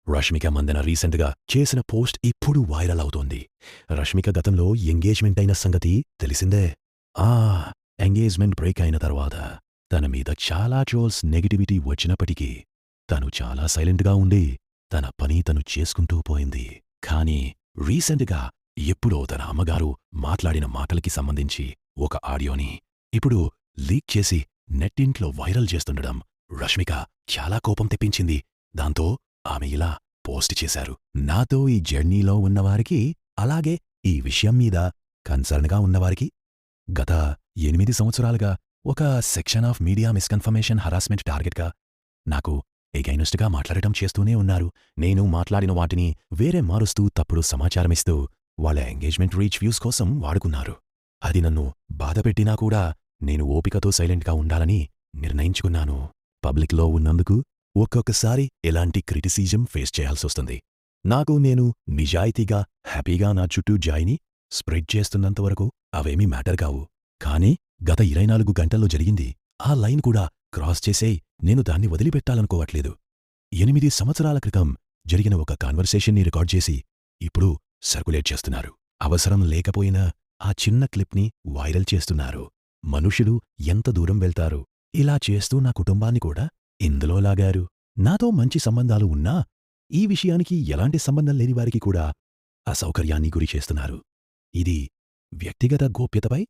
రష్మిక మందన రీసెంట్గా చేసిన పోస్ట్ ఇప్పుడు వైరల్ అవుతోంది. రష్మిక గతంలో ఎంగేజ్మెంట్ అయిన సంగతి తెలిసిందే. ఆ ఎంగేజ్మెంట్ బ్రేక్ అయిన తర్వాత తన మీద చాలా ట్రోల్స్, నెగటివిటీ వచ్చినప్పటికీ తను చాలా సైలెంట్గా ఉండి తన పని తను చేసుకుంటూ పోయింది. కానీ రీసెంట్గా ఎప్పుడో తన అమ్మగారు మాట్లాడిన మాటలకి సంబంధించి ఒక ఆడియోని ఇప్పుడు లీక్ చేసి నెట్టింట్లో వైరల్ చేస్తుండడం రష్మిక చాలా కోపం తెప్పించింది. దాంతో ఆమె ఇలా పోస్ట్ చేశారు. నాతో ఈ జర్నీలో ఉన్నవారికి, అలాగే ఈ విషయం మీద కన్సర్న్గా ఉన్నవారికి గత 8 సంవత్సరాలుగా ఒక సెక్షన్ ఆఫ్ మీడియా మిస్కన్ఫర్మేషన్ హరాస్మెంట్ టార్గెట్గా నాకు ఎగైనెస్ట్గా మాట్లాడటం చేస్తూనే ఉన్నారు. నేను మాట్లాడిన వాటిని వేరే మారుస్తూ తప్పుడు సమాచారమిస్తూ వాళ్ళ ఎంగేజ్మెంట్ రీచ్ వ్యూస్ కోసం వాడుకున్నారు. అది నన్ను బాధపెట్టినా కూడా నేను ఓపికతో సైలెంట్గా ఉండాలని నిర్ణయించుకున్నాను. పబ్లిక్లో ఉన్నందుకు ఒక్కొక్కసారి ఎలాంటి క్రిటిసిజం ఫేస్ చేయాల్సొస్తుంది. నాకు నేను నిజాయితీగా, హ్యాపీగా నా చుట్టూ జాయిని స్ప్రెడ్ చేస్తున్నంతవరకు అవేమీ మ్యాటర్ కావు. కానీ గత 24 గంటల్లో జరిగింది. ఆ లైన్ కూడా క్రాస్ చేసేయ్ నేను దాన్ని వదిలిపెట్టాలనుకోవట్లేదు. 8 సంవత్సరాల క్రితం జరిగిన ఒక కాన్వర్సేషన్ని రికార్డ్ చేసి ఇప్పుడు సర్కులేట్ చేస్తున్నారు. అవసరం లేకపోయినా ఆ చిన్న క్లిప్ని వైరల్ చేస్తున్నారు. మనుషులు ఎంత దూరం వెళ్తారు? ఇలా చేస్తూ నా కుటుంబాన్ని కూడా ఇందులో లాగారు. నాతో మంచి సంబంధాలు ఉన్నా ఈ విషయానికి ఎలాంటి సంబంధం లేని వారికి కూడా అసౌకర్యాన్ని గురి చేస్తున్నారు. ఇది వ్యక్తిగత గోప్యతపై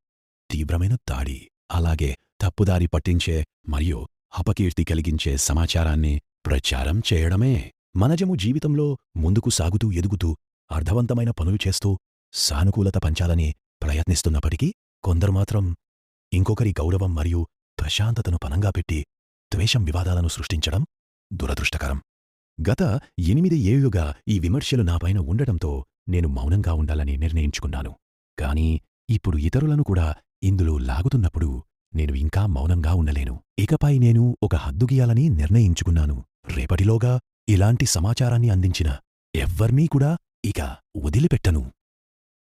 తీవ్రమైన దాడి. అలాగే తప్పుదారి పట్టించే మరియు అపకీర్తి కలిగించే సమాచారాన్ని ప్రచారం చేయడమే. మనజము జీవితంలో ముందుకు సాగుతూ ఎదుగుతూ అర్థవంతమైన పనులు చేస్తూ సానుకూలత పంచాలని ప్రయత్నిస్తున్నప్పటికీ కొందరు మాత్రం ఇంకొకరి గౌరవం మరియు ప్రశాంతతను పనంగా పెట్టి ద్వేషం, వివాదాలను సృష్టించడం దురదృష్టకరం. గత 8 ఏళ్లుగా ఈ విమర్శలు నాపైన ఉండటంతో నేను మౌనంగా ఉండాలని నిర్ణయించుకున్నాను. కానీ ఇప్పుడు ఇతరులను కూడా ఇందులో లాగుతున్నప్పుడు నేను ఇంకా మౌనంగా ఉండలేను. ఇకపై నేను ఒక హద్దు గీయాలని నిర్ణయించుకున్నాను. రేపటిలోగా ఇలాంటి సమాచారాన్ని అందించిన ఎవ్వర్నీ కూడా ఇక వదిలిపెట్టను.